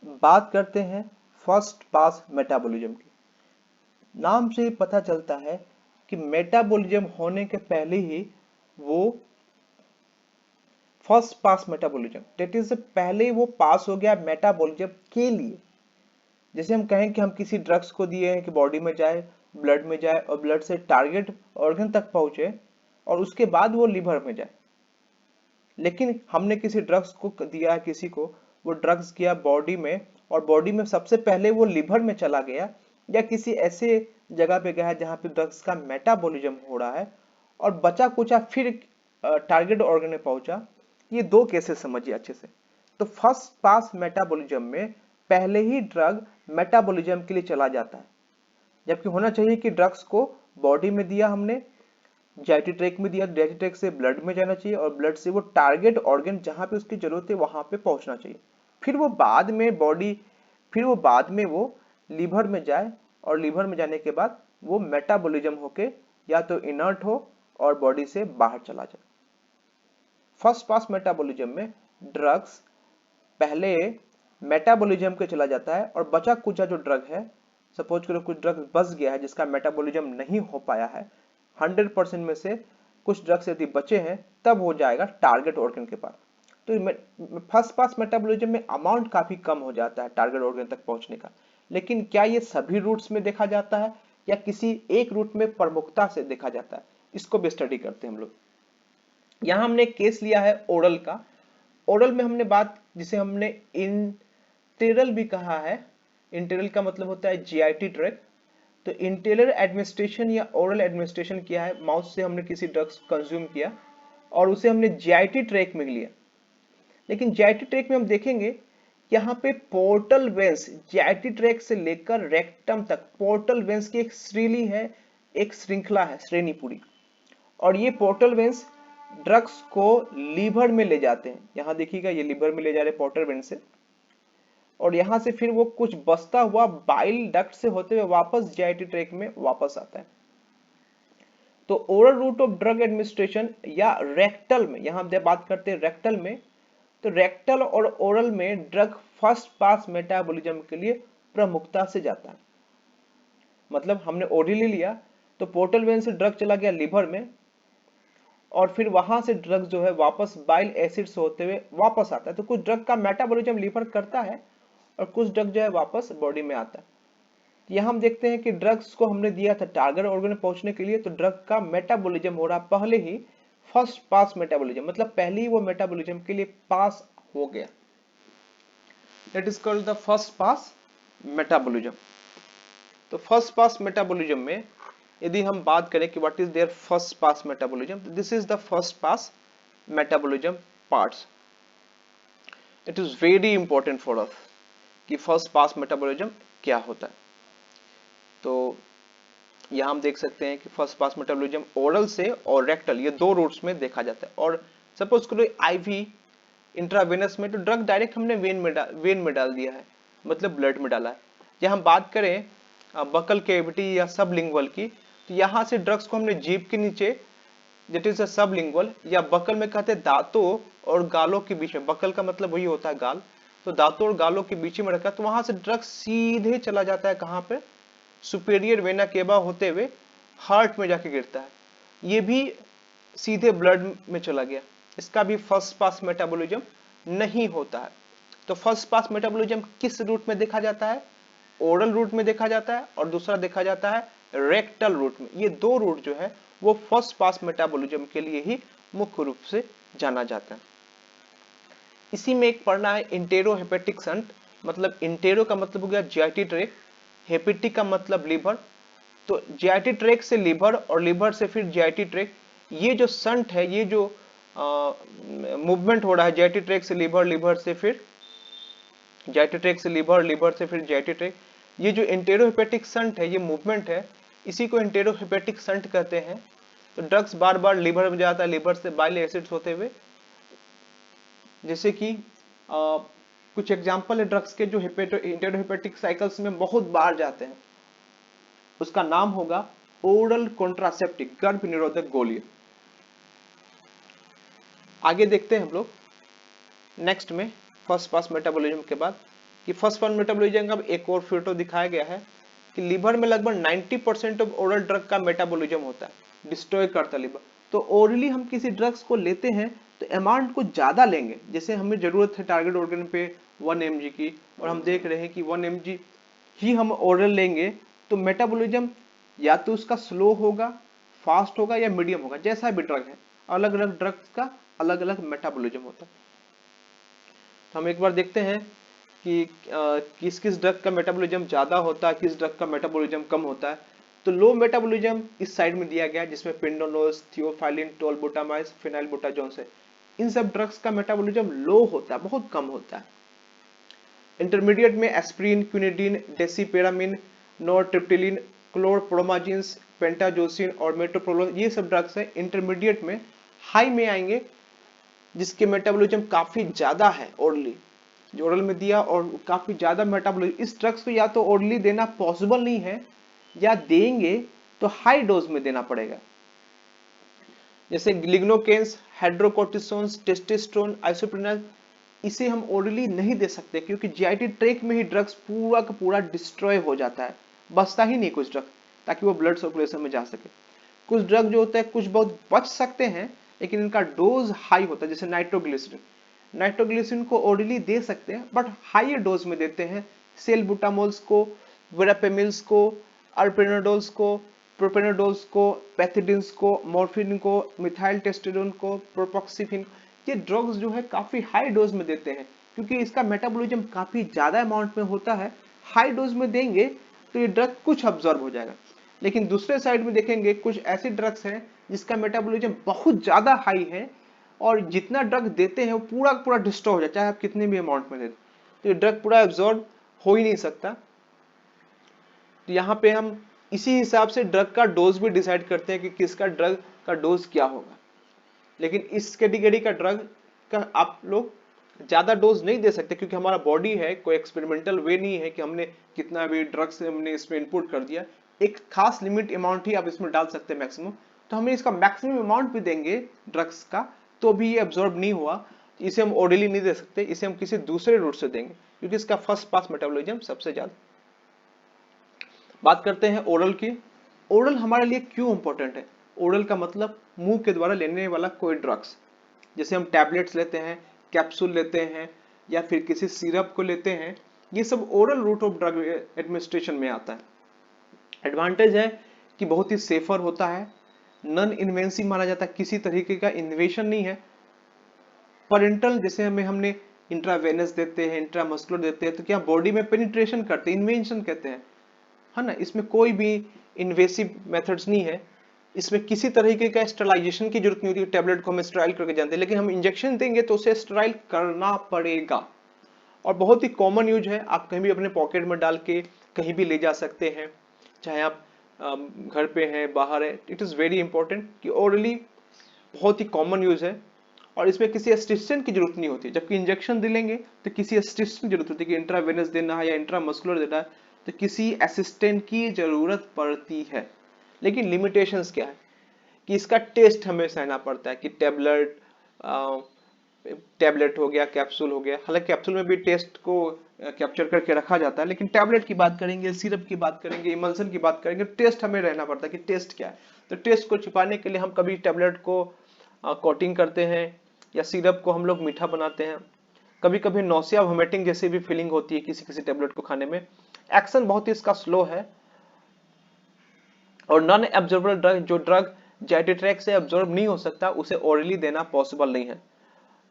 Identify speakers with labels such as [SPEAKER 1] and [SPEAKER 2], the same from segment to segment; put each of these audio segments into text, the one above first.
[SPEAKER 1] बात करते हैं फर्स्ट पास मेटाबॉलिज्म की। नाम से ही पता चलता है कि मेटाबॉलिज्म होने के पहले ही वो first pass metabolism, that is पहले वो पास हो गया मेटाबॉलिज्म के लिए। जैसे हम कहें कि हम किसी ड्रग्स को दिए हैं कि बॉडी में जाए, ब्लड में जाए और ब्लड से टारगेट ऑर्गन तक पहुंचे और उसके बाद वो लिवर में जाए। लेकिन हमने किसी ड्रग्स को दिया है किसी को, वो ड्रग्स गया बॉडी में और बॉडी में सबसे पहले वो लिवर में चला गया या किसी ऐसे जगह पे गया है जहां पे ड्रग्स का मेटाबॉलिज्म हो रहा है और बचा कुचा फिर टारगेट ऑर्गन में पहुंचा। ये दो केसेस समझिए अच्छे से। तो फर्स्ट पास मेटाबॉलिज्म में पहले ही ड्रग मेटाबॉलिज्म के लिए चला जाता है, जबकि होना चाहिए कि ड्रग्स को बॉडी में दिया हमने, जीआईटी ट्रैक में दिया, जीआईटी ट्रैक से ब्लड में जाना चाहिए और ब्लड से वो टारगेट ऑर्गन जहां पे उसकी जरूरत है वहां पे पहुंचना चाहिए। फिर वो बाद में बॉडी, फिर वो बाद में वो लीवर में जाए और लीवर में जाने के बाद वो मेटाबॉलिज्म होके या तो इनर्ट हो और बॉडी से बाहर चला जाए। फर्स्ट पास मेटाबॉलिज्म में ड्रग्स पहले मेटाबॉलिज्म के चला जाता है और बचा कुचा जो ड्रग है, सपोज करो कुछ ड्रग बच गया है जिसका मेटाबॉलिज्म नहीं हो पाया है, 100% में से कुछ ड्रग्स यदि बचे हैं तब हो जाएगा टारगेट ऑर्गन के पास। तो फर्स्ट पास मेटाबॉलिज्म में अमाउंट काफी कम हो जाता है टारगेट ऑर्गन तक पहुंचने का। लेकिन क्या ये सभी रूट्स में देखा जाता है या किसी एक रूट में प्रमुखता से देखा जाता है, इसको भी स्टडी करते हैं हम लोग। यहां हमने केस लिया है ओरल का। ओरल में हमने बात, जिसे हमने इंटेरल भी कहा है, इंटेरल का मतलब होता है जीआईटी ट्रैक। तो इंटेलर एडमिनिस्ट्रेशन या ओरल एडमिनिस्ट्रेशन किया है, माउथ से हमने किसी ड्रग्स कंज्यूम किया और उसे हमने जीआईटी ट्रैक में लिया। लेकिन जीआईटी ट्रैक में हम देखेंगे यहाँ पे पोर्टल वेंस, जीआईटी ट्रैक से लेकर रेक्टम तक पोर्टल वेंस की एक श्रेणी है, एक श्रृंखला है, श्रेणी पूरी। और ये पोर्टल वेंस ड्रग्स को लीवर में ले जाते हैं। यहां देखिएगा ये लीवर में ले जा रहे पोर्टल वेंस से, और यहां से फिर वो कुछ बचता हुआ बाइल डक्ट से होते हुए वापस जीआईटी ट्रैक में वापस आता है। तो oral route of drug administration या रेक्टल में, यहां हम बात करते हैं रेक्टल में, तो रेक्टल और ओरल में ड्रग फर्स्ट पास मेटाबॉलिज्म के लिए प्रमुखता से जाता है। मतलब हमने ओरली लिया तो पोर्टल वेन से ड्रग चला गया लिवर में और फिर वहां से ड्रग जो है वापस बाइल एसिड से होते हुए वापस आता है। तो कुछ ड्रग का मेटाबॉलिज्म लिवर करता है और कुछ ड्रग जो है वापस बॉडी में आता है। यहाँ हम देखते हैं कि ड्रग्स को हमने दिया था टारगेट ऑर्गन में पहुंचने के लिए, तो ड्रग का मेटाबॉलिज्म हो रहा पहले ही फर्स्ट पास मेटाबॉलिज्म, मतलब पहले ही वो मेटाबॉलिज्म के लिए पास हो गया। That is called the first pass metabolism. तो फर्स्ट पास मेटाबॉलिज्म में यदि हम बात करें कि what is there first pass metabolism, this is the first pass metabolism parts. It is very important for us कि फर्स्ट पास मेटाबॉलिज्म क्या होता है। तो यहाँ हम देख सकते हैं कि फर्स्ट पास मेटाबॉलिज्म ओरल से और रेक्टल, ये दो रूट्स में देखा जाता है। और सपोज करो आईवी इंट्रावेनस में, तो ड्रग डायरेक्ट हमने वेन में डाल दिया है, मतलब ब्लड में डाला है। या हम बात करें बकल कैविटी या सबलिंगुअल की, तो यहाँ से ड्रग्स को हमने जीभ के नीचे, दैट इज सबलिंगुअल, या बकल में कहते हैं दांतों और गालों के बीच में, बकल का मतलब वही होता है गाल, तो दांतों और गालों के बीच में रखा, तो वहां से ड्रग सीधे चला जाता है कहाँ पे, सुपेरियर वेना केवा होते हुए हार्ट में जाके गिरता है। ये भी सीधे ब्लड में चला गया, इसका भी फर्स्ट पास मेटाबॉलिज्म नहीं होता है। तो फर्स्ट पास मेटाबॉलिज्म किस रूट में देखा जाता है, ओरल रूट में देखा जाता है और दूसरा देखा जाता है रेक्टल रूट में। ये दो रूट जो है वो फर्स्ट पास मेटाबॉलिज्म के लिए ही मुख्य रूप से जाना जाता है। इसी में एक पढ़ना है इंटेरो हेपेटिक संट, मतलब इंटेरो का मतलब हो गया जीआईटी ट्रैक, हेपेटिक का मतलब लीवर। तो जीआईटी ट्रैक से लीवर और लीवर से फिर जीआईटी ट्रैक, ये जो संट है, ये जो मूवमेंट हो रहा है जीआईटी ट्रैक से लीवर, लीवर से फिर जीआईटी ट्रैक से लीवर, लीवर से फिर जीआईटी ट्रैक, ये जो इंटेरोहेपेटिक संट है, ये मूवमेंट है, इसी को इंटेरोहेपेटिक संट कहते हैं। तो ड्रग्स बार बार लीवर में जाता है, लीवर से बाइल एसिड्स होते हुए, जैसे कि कुछ एग्जांपल है ड्रग्स के जो इंटेरोहेपेटिक साइकिल्स में बहुत बार जाते हैं। उसका नाम होगा ओरल कॉन्ट्रासेप्टिक, गर्भ निरोधक गोली। आगे देखते हैं हम लोग नेक्स्ट में फर्स्ट पास मेटाबॉलिज्म के बाद कि फर्स्ट पास मेटाबॉलिज्म का एक और फोटो दिखाया गया है कि लीवर में लगभग 90% ऑफ ओरल ड्रग का मेटाबॉलिज्म होता है, डिस्ट्रॉय करता है लीवर। तो ओरली हम किसी ड्रग्स को लेते हैं तो अमाउंट को ज्यादा लेंगे, जैसे हमें जरूरत है टारगेट ऑर्गन पे 1 mg की, और हम देख रहे हैं कि 1 mg ही हम ओरल लेंगे, तो मेटाबॉलिज्म या तो उसका स्लो होगा, फास्ट होगा या मीडियम होगा, जैसा भी ड्रग है। अलग अलग ड्रग्स का अलग अलग मेटाबॉलिज्म होता है। तो हम एक बार देखते हैं कि किस किस ड्रग का मेटाबॉलिज्म ज्यादा होता है, किस ड्रग का मेटाबॉलिज्म कम होता है। तो लो मेटाबॉलिज्म इस साइड में दिया गया है, जिसमें पिंडोलोस, थियोफाइलिन, टोलबुटामाइड, फिनाइलबुटाजोन है। इन सब ड्रग्स का मेटाबॉलिज्म लो होता है, बहुत कम होता है। इंटरमीडिएट में एस्प्रिन, क्विनिडीन, डेसिपेरामिन, नोरट्रिप्टिलिन, क्लोरप्रोमाजिन्स, पेंटाजोसिन और मेट्रोप्रोलोल, ये सब ड्रग्स हैं। इंटरमीडिएट में हाई में आएंगे जिसके मेटाबॉलिज्म काफी ज्यादा है ओरली, जो ओरल में दिया और काफी ज्यादा मेटाबॉलिज्म। इस ड्रग्स को या तो ओरली देना पॉसिबल नहीं है, या देंगे तो हाई डोज में देना पड़ेगा, जैसे ग्लिग्नोकेन्स, हाइड्रोकोर्टिसोन्स, टेस्टोस्टेरोन, आइसोप्रेनल। इसे हम ओरली नहीं दे सकते क्योंकि जीआईटी ट्रैक में ही ड्रग्स पूरा का पूरा डिस्ट्रॉय हो जाता है, बचता ही नहीं कुछ ड्रग, ताकि वो ब्लड सर्कुलेशन में जा सके। कुछ ड्रग जो होता है कुछ बहुत बच सकते हैं, लेकिन इनका डोज हाई होता है, जैसे नाइट्रोग्लिसरीन। नाइट्रोग्लिसरीन को ओरली दे सकते हैं बट हाई डोज में देते हैं। सेलबुटामोल्स को, वेरापेमिल्स को, अल्प्रेनाडोल्स को, प्रोपेनाडोल्स को, पैथिडिन्स को, मॉर्फिन को, मिथाइल टेस्टोस्टेरोन को, प्रोपोक्सिफिन, ये ड्रग्स जो है काफी हाई डोज में देते हैं क्योंकि इसका मेटाबॉलिज्म काफी ज्यादा अमाउंट में होता है। हाई डोज में देंगे तो ये ड्रग कुछ अब्जॉर्ब हो जाएगा। लेकिन दूसरे साइड में देखेंगे कुछ ऐसे ड्रग्स हैं जिसका मेटाबॉलिज्म बहुत ज्यादा हाई है, और जितना ड्रग देते हैं वो पूरा पूरा डिस्ट्रॉय हो जाता है, चाहे आप कितने भी अमाउंट में दे दें, तो ये ड्रग पूरा एब्जॉर्ब हो ही नहीं सकता। तो यहाँ पे हम इसी हिसाब से ड्रग का डोज भी डिसाइड करते हैं कि किसका ड्रग का डोज क्या होगा। लेकिन इस कैटेगरी का ड्रग का आप लोग ज्यादा डोज नहीं दे सकते क्योंकि हमारा बॉडी है, कोई एक्सपेरिमेंटल वे नहीं है कि हमने कितना भी ड्रग्स हमने इसमें इनपुट कर दिया। एक खास लिमिट अमाउंट ही आप इसमें डाल सकते हैं मैक्सिमम। तो हमें इसका मैक्सिमम अमाउंट भी देंगे ड्रग्स का तो भी ये एब्जॉर्ब नहीं हुआ, इसे हम ओरली नहीं दे सकते, इसे हम किसी दूसरे रूट से देंगे क्योंकि इसका फर्स्ट पास मेटाबॉलिज्म सबसे ज्यादा। बात करते हैं ओरल की। ओरल हमारे लिए क्यों इंपॉर्टेंट है? ओरल का मतलब मुंह के द्वारा लेने वाला कोई ड्रग्स, जैसे हम टैबलेट्स लेते हैं, कैप्सूल लेते हैं या फिर किसी सिरप को लेते हैं, ये सब oral route of drug administration में आता है। एडवांटेज है कि बहुत ही सेफर होता है, नॉन इन्वेंसिव माना जाता है, किसी तरीके का इन्वेशन नहीं है। पेरेंटल जैसे हमने इंट्रावेनस देते हैं, इंट्रामस्कुलर देते हैं, तो क्या बॉडी में पेनिट्रेशन करते हैं, इन्वेंशन कहते हैं, है ना। इसमें कोई भी इन्वेसिव मेथड्स नहीं है, इसमें किसी तरीके का स्टरलाइजेशन की जरूरत नहीं होती। टैबलेट को हम स्टराइल करके जानते हैं, लेकिन हम इंजेक्शन देंगे तो उसे स्टराइल करना पड़ेगा। और बहुत ही कॉमन यूज है, आप कहीं भी अपने पॉकेट में डाल के कहीं भी ले जा सकते हैं, चाहे आप घर पे हैं, बाहर है। इट इज़ वेरी इंपॉर्टेंट कि ओरली बहुत ही कॉमन यूज है और इसमें किसी असिस्टेंट की जरूरत नहीं होती। जबकि इंजेक्शन दिलेंगे तो किसी असिस्टेंट की जरूरत होती है कि इंट्रावेनस देना है या इंट्रामस्कुलर देना है, तो किसी असिस्टेंट की जरूरत पड़ती है। लेकिन लिमिटेशंस क्या है कि इसका टेस्ट हमें सहना पड़ता है कि टैबलेट हो गया, कैप्सूल हो गया। हालांकि कैप्सूल में भी टेस्ट को कैप्चर करके रखा जाता है, लेकिन टैबलेट की बात करेंगे, सिरप की बात करेंगे, इमल्सन की बात करेंगे, टेस्ट हमें रहना पड़ता है कि टेस्ट क्या है। तो टेस्ट को छिपाने के लिए हम कभी टैबलेट को कोटिंग करते हैं या सिरप को हम लोग मीठा बनाते हैं। कभी कभी नौसिया वोमिटिंग जैसी भी फीलिंग होती है किसी किसी टैबलेट को खाने में। एक्शन बहुत ही इसका स्लो है। और नॉन एब्जॉर्बल ड्रग, जो ड्रग जीआईटी ट्रैक्ट से एब्जॉर्ब नहीं हो सकता, उसे ओरली देना पॉसिबल नहीं है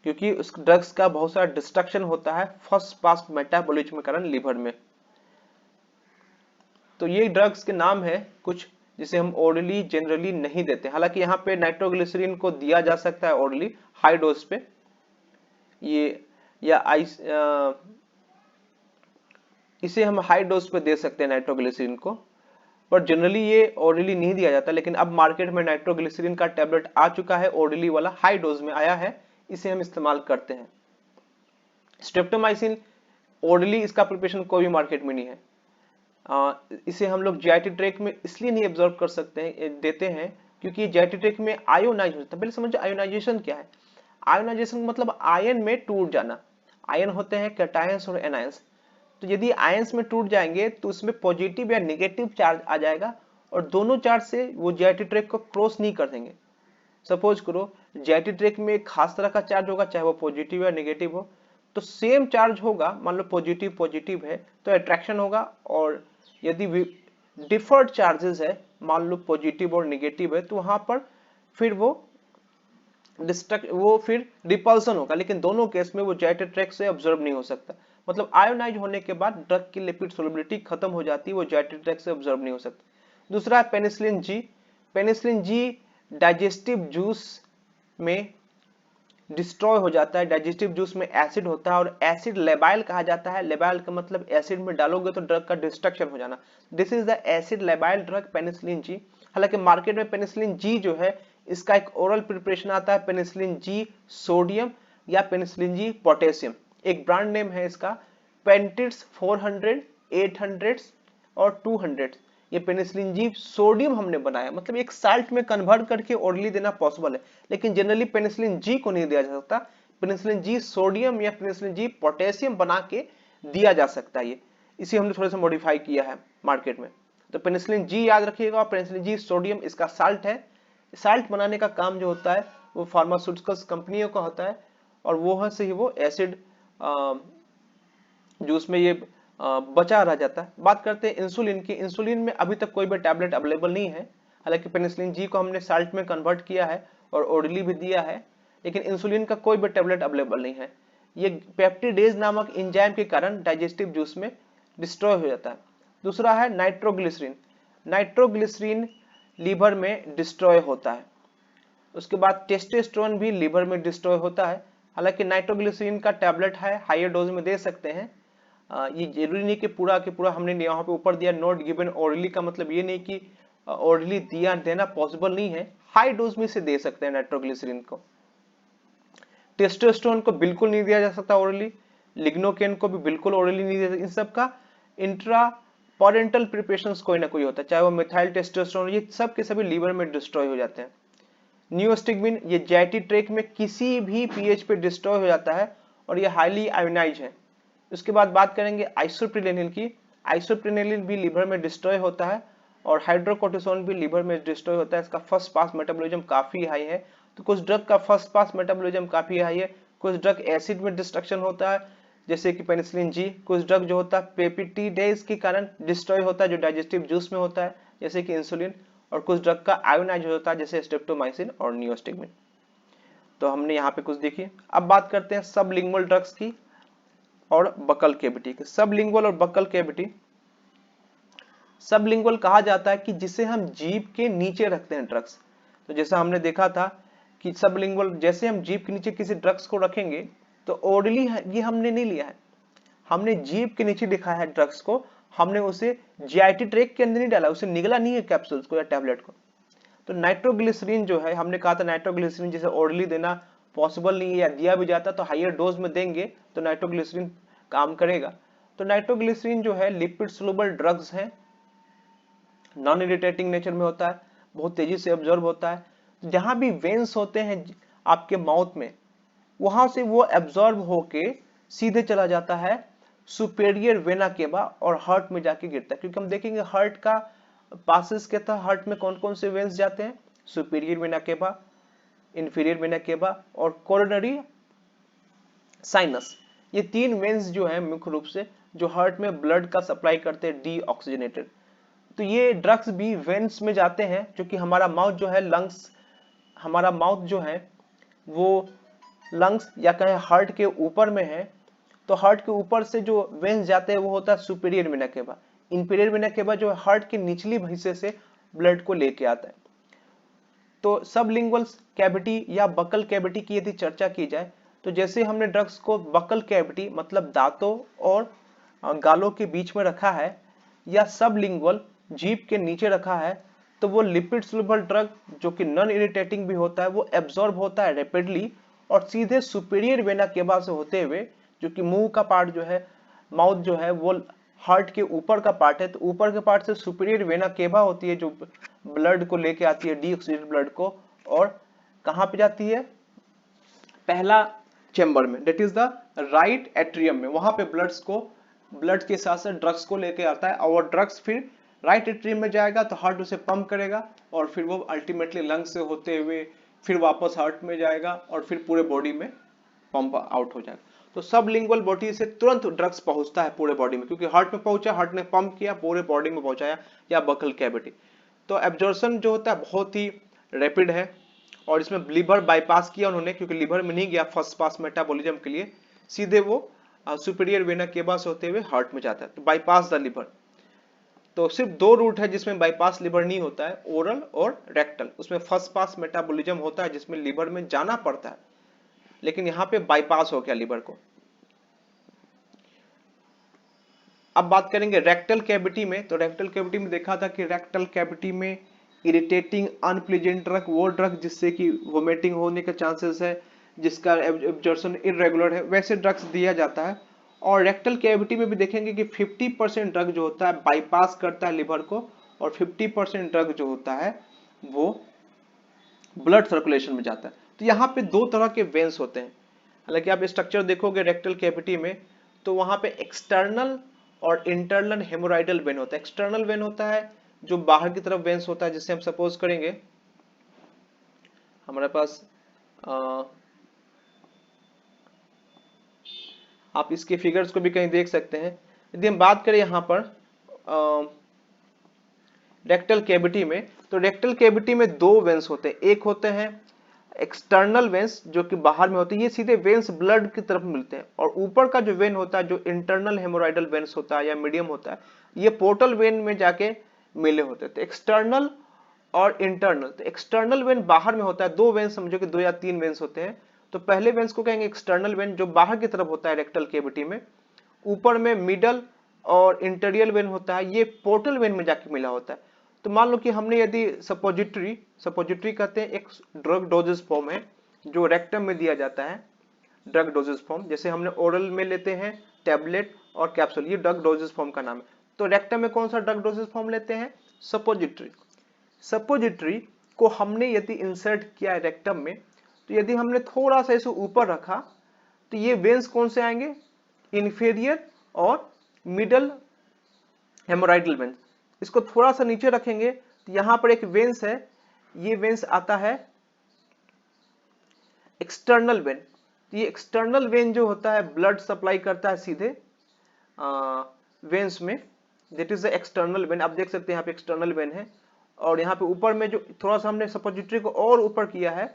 [SPEAKER 1] क्योंकि उस ड्रग्स का बहुत सारा डिस्ट्रक्शन होता है फर्स्ट पास मेटाबॉलिज्म के कारण लीवर में। तो ये ड्रग्स के नाम है कुछ जिसे हम ओरली जनरली नहीं देते। हालांकि यहाँ पे नाइट्रोग्लिसरीन को दिया जा सकता है ओरली हाई डोज पे, ये या इसे हम हाई डोज पे दे सकते हैं नाइट्रोग्लिसरीन को, पर जनरली ये ओरली नहीं दिया जाता। लेकिन अब मार्केट में नाइट्रोग्लिसरीन का टैबलेट आ चुका है, ओरली वाला हाई डोज में आया है, इसे हम इस्तेमाल करते हैं। स्ट्रेप्टोमाइसिन ओरली इसका प्रिपरेशन कोई भी मार्केट में नहीं है। इसे हम लोग जीआईटी ट्रैक्ट में इसलिए नहीं एब्जॉर्ब कर सकते हैं, देते हैं क्योंकि जीआईटी ट्रैक्ट में आयोनाइज होता है। पहले समझो आयोनाइजेशन क्या है। आयोनाइजेशन मतलब आयन में टूट जाना। आयन होते हैं कैटायंस और एनायंस। तो यदि आयंस में टूट जाएंगे तो उसमें पॉजिटिव या नेगेटिव चार्ज आ जाएगा और दोनों चार्ज से वो जीआईटी ट्रैक को क्रॉस नहीं कर देंगे। सपोज करो जीआईटी ट्रैक में एक खास तरह का चार्ज होगा, चाहे वो पॉजिटिव या नेगेटिव हो, तो सेम चार्ज होगा, मान लो पॉजिटिव पॉजिटिव है तो अट्रैक्शन होगा, और यदि डिफर्ड चार्जेस है, मान लो पॉजिटिव और नेगेटिव है, तो वहां पर फिर वो फिर रिपल्सन होगा, लेकिन दोनों केस में वो जीआईटी ट्रैक से ऑब्जर्व नहीं हो सकता। मतलब आयोनाइज होने के बाद ड्रग की लिपिड सोलबिलिटी खत्म हो जाती है, वो जीआईटी ट्रैक से ऑब्जर्व नहीं हो सकता। दूसरा है penicillin G. Penicillin G digestive juice में डिस्ट्रॉय हो जाता है। डाइजेस्टिव जूस में एसिड होता है और एसिड लेबाइल कहा जाता है। लेबाइल का मतलब एसिड में डालोगे तो ड्रग का डिस्ट्रक्शन हो जाना। This is the acid labile drug penicillin G. हालांकि मार्केट में पेनिसिलिन जी जो है इसका एक ओरल प्रिपरेशन आता है, पेनिसिलिन जी सोडियम या पेनिसिलिन जी पोटेशियम। एक ब्रांड नेम है इसका पेंटिट्स 400, 800 और 200। ये पेनिसिलिन जी सोडियम हमने बनाया, मतलब एक साल्ट में कन्वर्ट करके ओरली देना पॉसिबल है, लेकिन जनरली पेनिसिलिन जी को नहीं दिया जा सकता। पेनिसिलिन जी सोडियम या पेनिसिलिन जी पोटेशियम बना के दिया जा सकता है। ये इसी हमने थोड़ा सा मॉडिफाई किया है मार्केट में। तो पेनिसिलिन जी याद रखिएगा, पेनिसिलिन जी सोडियम इसका साल्ट है। साल्ट बनाने का काम जो होता है वो फार्मास्यूटिकल्स कंपनियों का होता है, और वो से ही वो एसिड जूस में ये बचा रह जाता है। बात करते हैं इंसुलिन की। इंसुलिन में अभी तक कोई भी टैबलेट अवेलेबल नहीं है, हालांकि पेनिसिलिन जी को हमने साल्ट में कन्वर्ट किया है और ओरली भी दिया है, लेकिन इंसुलिन का कोई भी टैबलेट अवेलेबल नहीं है। ये पेप्टिडेज नामक एंजाइम के कारण डाइजेस्टिव जूस में डिस्ट्रॉय हो जाता है। दूसरा है नाइट्रोग्लिसरीन। नाइट्रोग्लिसरीन लीवर में डिस्ट्रॉय होता है। उसके बाद टेस्टोस्टेरोन भी लीवर में डिस्ट्रॉय होता है। हालांकि नाइट्रोग्लिसरीन का टैबलेट है, हायर डोज में दे सकते हैं। ये जरूरी नहीं कि पूरा हमने यहाँ पे ऊपर दिया नॉट गिवन ओरली, का मतलब ये नहीं कि ओरली देना पॉसिबल नहीं है, हाई डोज में से दे सकते हैं नाइट्रोग्लिसरीन को। टेस्टोस्टेरोन को बिल्कुल नहीं दिया जा सकता ओरली, लिग्नोकेन को भी बिल्कुल ओरली नहीं दिया। इन सब का इंट्रा पेरेंटल प्रिपरेशन कोई ना कोई होता है, चाहे वो मिथाइल टेस्टोस्टेरोन, ये सब के सभी लीवर में डिस्ट्रॉय हो जाते हैं। नियोस्टिग्मिन ये जीआईटी ट्रैक में किसी भी पीएच पे डिस्ट्रॉय हो जाता है और ये हाईली आयोनाइज है। उसके बाद बात करेंगे आइसोप्रिनेलिन की। आइसोप्रिनेलिन भी लीवर में डिस्ट्रॉय होता है और हाइड्रोकोर्टिसोन भी लीवर में डिस्ट्रॉय होता है। इसका फर्स्ट पास मेटाबॉलिज्म काफी हाई है। तो कुछ ड्रग का फर्स्ट पास मेटाबॉलिज्म काफी हाई है, कुछ ड्रग एसिड में डिस्ट्रक्शन होता है जैसे कि पेनिसिलिन जी, कुछ ड्रग जो होता है पेप्टिडेज के कारण डिस्ट्रॉय होता है जो डाइजेस्टिव जूस में होता है जैसे कि इंसुलिन, और कुछ ड्रग का आयोनाइज होता है जैसे स्ट्रेप्टोमाइसिन और नियोस्टिग्मिन। तो हमने यहाँ पे कुछ देखी। अब बात करते हैं सबलिंगुअल ड्रग्स की और बकल कैविटी की। सबलिंगुअल और बकल कैविटी। सबलिंगुअल कहा जाता है कि जिसे हम जीभ के नीचे रखते हैं ड्रग्स। तो जैसा हमने देखा था कि सबलिंगुअल जैसे हम जीभ के नीचे किसी ड्रग्स को रखेंगे तो ओरली ये हमने नहीं लिया है, हमने जीभ के नीचे लिखा है ड्रग्स को, हमने उसे जीआईटी ट्रैक के अंदर नहीं डाला, उसे निगला नहीं है कैप्सूल्स को या टैबलेट को। तो नाइट्रोग्लिसरीन जो है, हमने कहा था नाइट्रोग्लिसरीन जिसे ओरली देना पॉसिबल नहीं है या दिया भी जाता तो हायर डोज में देंगे तो नाइट्रोग्लिसरीन काम करेगा। तो नाइट्रोग्लिसरीन जो है लिपिड सोलुबल ड्रग्स है, नॉन इरिटेटिंग नेचर में होता है, बहुत तेजी से ऑब्जर्व होता है। जहां भी वेन्स होते हैं आपके माउथ में, वहां से वो एब्जॉर्ब होके सीधे चला जाता है सुपेरियर वेना केवा और हार्ट में जाके गिरता है। क्योंकि हम देखेंगे हार्ट का पासेस के था, हार्ट में कौन कौन से वेन्स जाते हैं, superior vena cava, inferior vena cava और कोरोनरी साइनस। ये तीन वेन्स जो है मुख्य रूप से जो हार्ट में ब्लड का सप्लाई करते हैं डीऑक्सीजनेटेड। तो ये ड्रग्स भी वेन्स में जाते हैं, जो कि हमारा माउथ जो है लंग्स, हमारा माउथ जो है वो लंग्स या कहें हार्ट के ऊपर में है। तो हार्ट के ऊपर से जो वेन्स जाते हैं वो होता है superior vena cava. Inferior vena cava जो हार्ट के निचली हिस्से से ब्लड को लेके आता है। तो सबलिंगुअल कैविटी या बकल कैविटी की यदि चर्चा की जाए तो जैसे हमने ड्रग्स को बकल कैविटी मतलब दांतों और गालों के बीच में रखा है या सबलिंगुअल जीभ के नीचे रखा है, तो वो लिपिड सोलुबल ड्रग जो कि नॉन इरिटेटिंग भी होता है वो एब्जॉर्ब होता है रैपिडली और सीधे सुपीरियर वेना केवा से होते हुए, जो कि मुंह का पार्ट जो है, माउथ जो है वो हार्ट के ऊपर का पार्ट है, तो ऊपर के पार्ट से सुपीरियर वेना केवा होती है जो ब्लड को लेके आती है डीऑक्सीजनेटेड ब्लड को, और कहां पे जाती है, पहला चेंबर में, that is the right atrium में, वहां पे ब्लड्स को ब्लड के साथ साथ ड्रग्स को लेके आता है, और वो ड्रग्स फिर राइट एट्रियम में जाएगा तो हार्ट उसे पंप करेगा, और फिर वो अल्टीमेटली लंग्स से होते हुए फिर वापस हार्ट में जाएगा और फिर पूरे बॉडी में पंप आउट हो जाएगा। तो सबलिंगुअल बॉडी से तुरंत ड्रग्स पहुंचता है पूरे बॉडी में, क्योंकि हार्ट में पहुंचा, हार्ट ने पंप किया, पूरे बॉडी में पहुंचाया, या बकल कैविटी। तो एब्जॉर्प्शन जो होता है बहुत ही रैपिड है, और इसमें लीवर बाईपास किया उन्होंने, क्योंकि लीवर में नहीं गया फर्स्ट पास मेटाबॉलिज्म के लिए, सीधे वो सुपीरियर वेना केवा से होते हुए हार्ट में जाता है, तो बाईपास द लीवर। तो सिर्फ दो रूट है जिसमें बाईपास लिवर नहीं होता है, ओरल और रेक्टल। उसमें फर्स्ट पास मेटाबॉलिज्म होता है जिसमें लिवर में जाना पड़ता है, लेकिन यहाँ पे बाईपास हो गया लिवर को। अब बात करेंगे रेक्टल कैविटी में। तो रेक्टल कैविटी में देखा था कि रेक्टल कैविटी में इरिटेटिंग अनप्लेजेंट ड्रग, वो ड्रग जिससे कि वोमिटिंग होने के चांसेस है, जिसका एब्जॉर्प्शन इरेगुलर है, वैसे ड्रग्स दिया जाता है। और रेक्टल कैविटी में भी देखेंगे कि 50% ड्रग जो होता है बाईपास करता है लिवर को, और 50% ड्रग जो होता है वो ब्लड सर्कुलेशन में जाता है। तो यहाँ पे दो तरह के वेन्स होते हैं। हालांकि आप स्ट्रक्चर देखोगे रेक्टल कैविटी में, तो वहां पे एक्सटर्नल और इंटरनल हेमोराइडल वेन होता है। एक्सटर्नल वेन होता है जो बाहर की तरफ वेन्स होता है, जिससे हम सपोज करेंगे हमारे पास आप इसके फिगर्स को भी कहीं देख सकते हैं। यदि हम बात करें यहाँ पर रेक्टल कैविटी में, तो रेक्टल कैविटी में दो वेन्स होते हैं। एक होते हैं एक्सटर्नल वेन्स जो कि बाहर में होते हैं, ये सीधे वेन्स ब्लड की तरफ मिलते हैं, और ऊपर का जो वेन होता है जो इंटरनल हेमोराइडल वेन्स होता है या मीडियम होता है, ये पोर्टल वेन में जाके मिले होते हैं। तो एक्सटर्नल और इंटरनल, तो एक्सटर्नल वेन बाहर में होता है, दो वेन्स समझो कि दो या तीन वेन्स होते हैं। तो पहले वेन्स को कहेंगे एक्सटर्नल वेन, जो बाहर की तरफ होता है रेक्टल कैविटी में। ऊपर में मिडल और इंटीरियर वेन होता है, ये पोर्टल वेन में जाके मिला होता है। तो मान लो कि हमने यदि सपोजिटरी कहते हैं एक ड्रग डोजेस फॉर्म है जो रेक्टम में दिया जाता है, ड्रग डोजेस फॉर्म, जैसे हमने ओरल में लेते हैं टैबलेट और कैप्सूल, ये ड्रग डोजेस फॉर्म का नाम है। तो रेक्टम में कौन सा ड्रग डोजेस फॉर्म लेते हैं? सपोजिटरी को हमने यदि इंसर्ट किया है रेक्टम में, तो यदि हमने थोड़ा सा इसे ऊपर रखा तो ये वेन्स कौन से आएंगे? इंफीरियर और मिडल हेमोराइडल वेन्स। इसको थोड़ा सा नीचे रखेंगे तो यहां पर एक वेन्स है, ये वेन्स आता है एक्सटर्नल वेन। ये एक्सटर्नल वेन जो होता है ब्लड सप्लाई करता है सीधे वेन्स में, that is the external when. आप देख सकते हैं यहाँ पे एक्सटर्नल वेन है, और यहाँ पे ऊपर में जो थोड़ा सा हमने सपोजिटरी को और ऊपर किया है,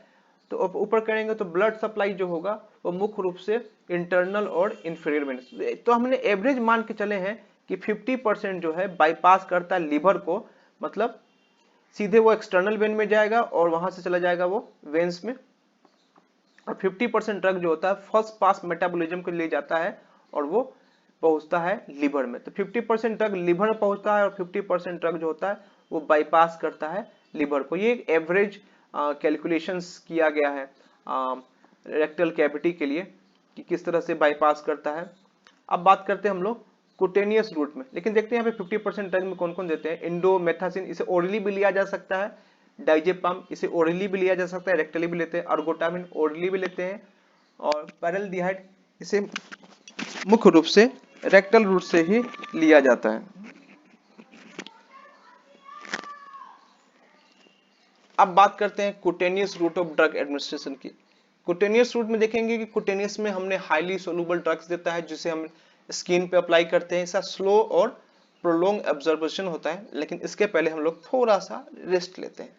[SPEAKER 1] तो ऊपर करेंगे तो ब्लड सप्लाई जो होगा वो मुख्य रूप से इंटरनल और इंफीरियर वेन। तो हमने एवरेज मान के चले हैं कि 50% जो है बाईपास करता है लीवर को, मतलब सीधे वो एक्सटर्नल वेन में जाएगा और वहां से चला जाएगा वो वेन्स में, और 50% ड्रग जो होता है फर्स्ट पास मेटाबॉलिज्म को ले जाता है और वो पहुंचता है लिवर में। तो 50% ड्रग लिवर में पहुंचता है और 50% ड्रग जो होता है वो बाईपास करता है लिवर को। ये एक एवरेज कैलकुलेशंस किया गया है रेक्टल कैविटी के लिए कि किस तरह से बाईपास करता है। अब बात करते हैं हम लोग कुटेनियस रूट में, लेकिन देखते हैं यहाँ पे 50% ड्रग में कौन कौन देते हैं। इंडोमेथासिन, इसे ओरली भी लिया जा सकता है। डाइजेपाम, इसे ओरली भी लिया जा सकता है, रेक्टली भी लेते हैं। अर्गोटामिन ओरली भी लेते हैं, और पैरेलडिहाइड इसे मुख्य रूप से रेक्टल रूट से ही लिया जाता है। अब बात करते हैं cutaneous route of drug administration की। कुटेनियस रूट में देखेंगे कि कुटेनियस में हमने हाईली सोलुबल ड्रग्स देता है जिसे हम स्किन पे अप्लाई करते हैं। इसका स्लो और प्रोलॉन्ग एब्जॉर्प्शन होता है, लेकिन इसके पहले हम लोग थोड़ा सा रेस्ट लेते हैं।